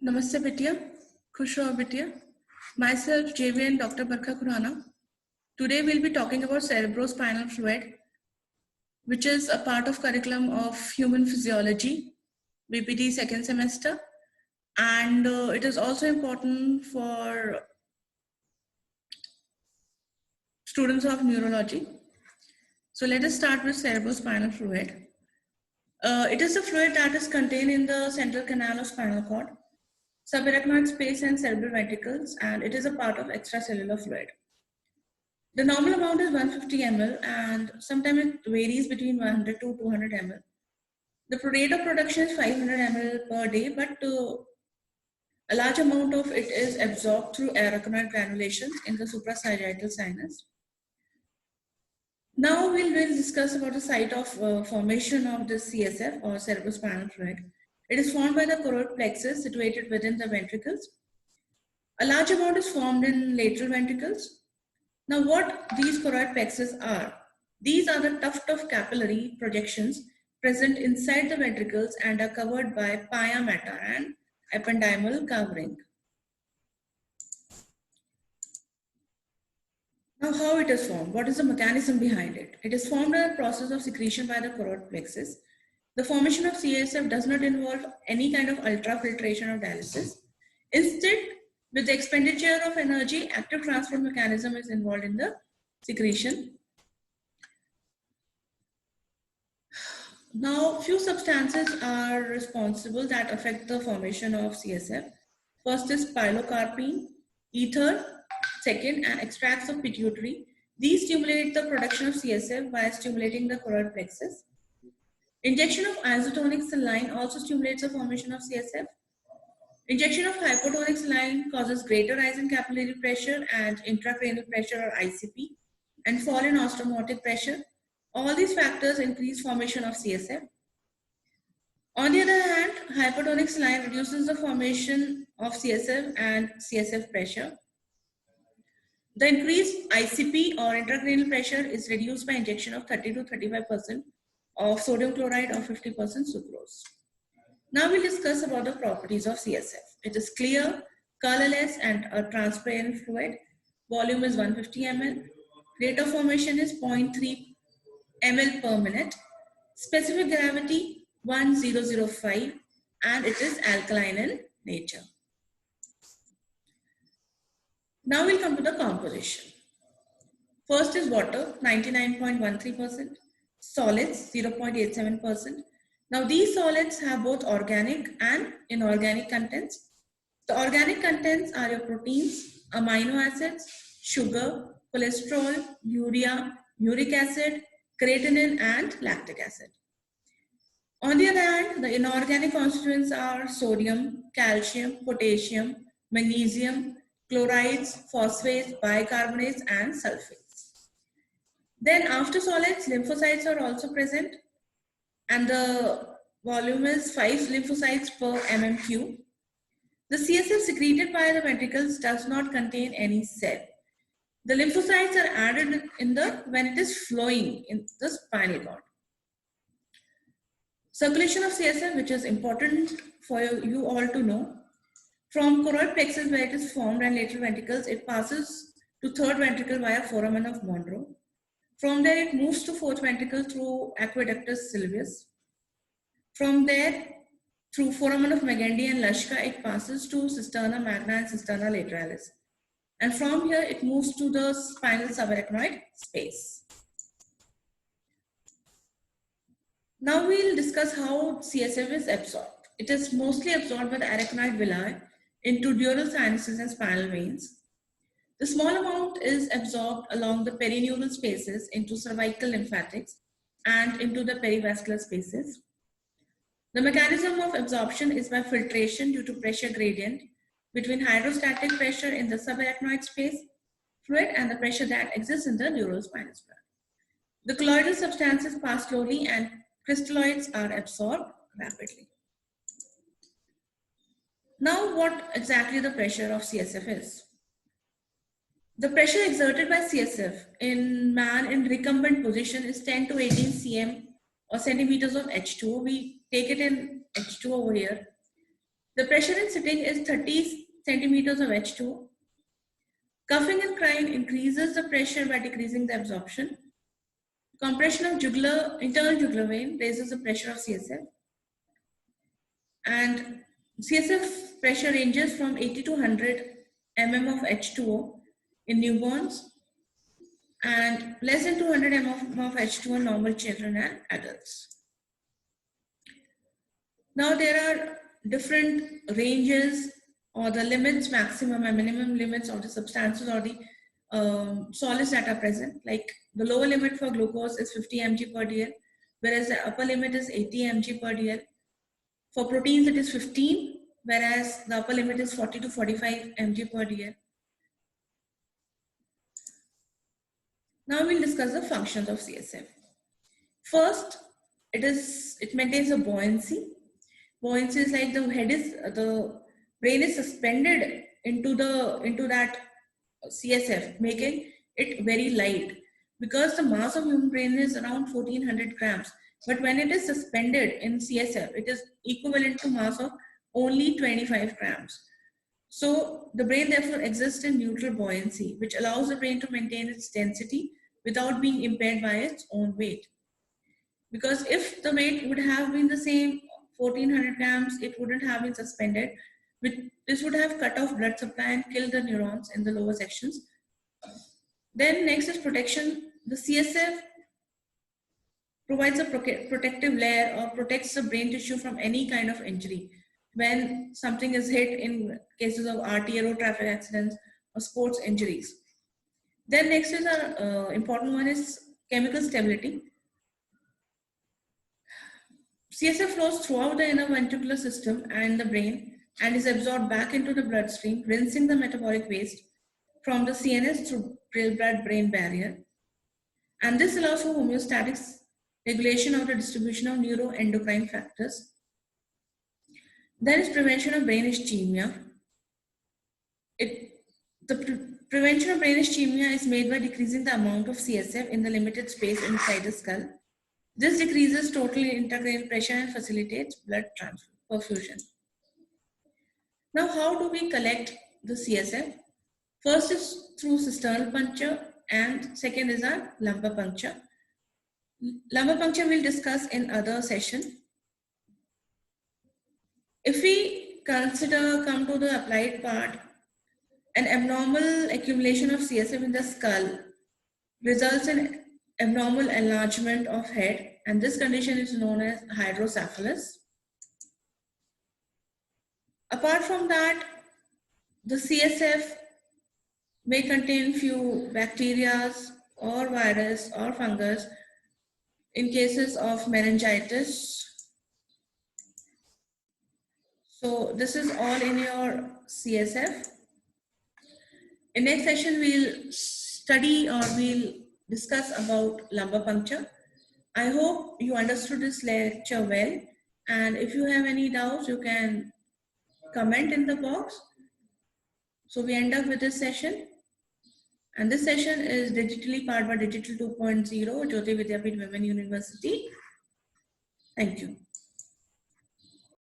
Namaste Bitya, Khush raho Bitya. Myself JVN Dr. Barkha Khurana. Today we'll be talking about cerebrospinal fluid, which is a part of curriculum of human physiology, BPT second semester, and it is also important for students of neurology. So let us start with cerebrospinal fluid. It is a fluid that is contained in the central canal of spinal cord, subarachnoid space and cerebral ventricles, and it is a part of extracellular fluid. The normal amount is 150 ml and sometimes it varies between 100 to 200 ml. The rate of production is 500 ml per day, but a large amount of it is absorbed through arachnoid granulations in the suprasagittal sinus. Now we'll discuss about the site of formation of the CSF or cerebrospinal fluid. It is formed by the choroid plexus situated within the ventricles. A large amount is formed in lateral ventricles. Now what these choroid plexus are? These are the tuft of capillary projections present inside the ventricles and are covered by pia mater and ependymal covering. Now how it is formed? What is the mechanism behind it? It is formed in a process of secretion by the choroid plexus. The formation of CSF does not involve any kind of ultrafiltration or dialysis. Instead, with the expenditure of energy, active transport mechanism is involved in the secretion. Now, few substances are responsible that affect the formation of CSF. First is pilocarpine, ether, second, and extracts of pituitary. These stimulate the production of CSF by stimulating the choroid plexus. Injection of isotonic saline also stimulates the formation of CSF. Injection of hypotonic saline causes greater rise in capillary pressure and intracranial pressure or ICP and fall in osmotic pressure. All these factors increase formation of CSF. On the other hand, hypotonic saline reduces the formation of CSF and CSF pressure. The increased ICP or intracranial pressure is reduced by injection of 30 to 35% of sodium chloride or 50% sucrose. Now we'll discuss about the properties of CSF. It is clear, colorless and a transparent fluid. Volume is 150 ml. Rate of formation is 0.3 ml per minute. Specific gravity 1005 and it is alkaline in nature. Now we'll come to the composition. First is water 99.13%, solids 0.87%. Now these solids have both organic and inorganic contents. The organic contents are your proteins, amino acids, sugar, cholesterol, urea, uric acid, creatinine and lactic acid. On the other hand, the inorganic constituents are sodium, calcium, potassium, magnesium, chlorides, phosphates, bicarbonates and sulfates. Then after solids, lymphocytes are also present and the volume is 5 lymphocytes per mmQ. The CSF secreted by the ventricles does not contain any cell. The lymphocytes are added in when it is flowing in the spinal cord. Circulation of CSF, which is important for you all to know. From choroid plexus where it is formed and lateral ventricles, it passes to third ventricle via foramen of Monro. From there, it moves to fourth ventricle through aqueductus sylvius. From there, through foramen of Magendie and Lashka, it passes to cisterna magna and cisterna lateralis. And from here, it moves to the spinal subarachnoid space. Now we'll discuss how CSF is absorbed. It is mostly absorbed by the arachnoid villi into dural sinuses and spinal veins. The small amount is absorbed along the perineural spaces into cervical lymphatics and into the perivascular spaces. The mechanism of absorption is by filtration due to pressure gradient between hydrostatic pressure in the subarachnoid space fluid and the pressure that exists in the dural spinous fluid. The colloidal substances pass slowly and crystalloids are absorbed rapidly. Now what exactly the pressure of CSF is? The pressure exerted by CSF in man in recumbent position is 10 to 18 cm or centimeters of H2O. We take it in H2 over here. The pressure in sitting is 30 centimeters of H2O. Coughing and crying increases the pressure by decreasing the absorption. Compression of internal jugular vein raises the pressure of CSF. And CSF pressure ranges from 80 to 100 mm of H2O in newborns and less than 200 mm of H2O in normal children and adults. Now there are different ranges or the limits, maximum and minimum limits of the substances or the solids that are present. Like the lower limit for glucose is 50 mg per dl, whereas the upper limit is 80 mg per dl. For proteins, it is 15, whereas the upper limit is 40 to 45 mg per dl. Now we'll discuss the functions of CSF. First, it maintains a buoyancy. Buoyancy is like the brain is suspended into that CSF, making it very light. Because the mass of human brain is around 1400 grams. But when it is suspended in CSF, it is equivalent to mass of only 25 grams. So the brain therefore exists in neutral buoyancy, which allows the brain to maintain its density without being impaired by its own weight. Because if the weight would have been the same, 1400 grams, it wouldn't have been suspended. This would have cut off blood supply and killed the neurons in the lower sections. Then next is protection. The CSF provides a protective layer or protects the brain tissue from any kind of injury. When something is hit in cases of RTA, road traffic accidents or sports injuries. Then next is our important one is chemical stability. CSF flows throughout the inner ventricular system and the brain and is absorbed back into the bloodstream, rinsing the metabolic waste from the CNS through blood-brain barrier. And this allows for homeostatic regulation of the distribution of neuroendocrine factors. There is prevention of brain ischemia. The prevention of brain ischemia is made by decreasing the amount of CSF in the limited space inside the skull. This decreases total intracranial pressure and facilitates blood perfusion. Now, how do we collect the CSF? First is through cisternal puncture and second is our lumbar puncture. Lumbar puncture we'll discuss in other session. If we come to the applied part, an abnormal accumulation of CSF in the skull results in abnormal enlargement of head, and this condition is known as hydrocephalus. Apart from that, the CSF may contain few bacteria or virus or fungus in cases of meningitis. So this is all in your CSF. In next session, we'll study or we'll discuss about lumbar puncture. I hope you understood this lecture well. And if you have any doubts, you can comment in the box. So we end up with this session. And this session is digitally powered by Digital 2.0, Jyoti Vidyapeeth Women University. Thank you.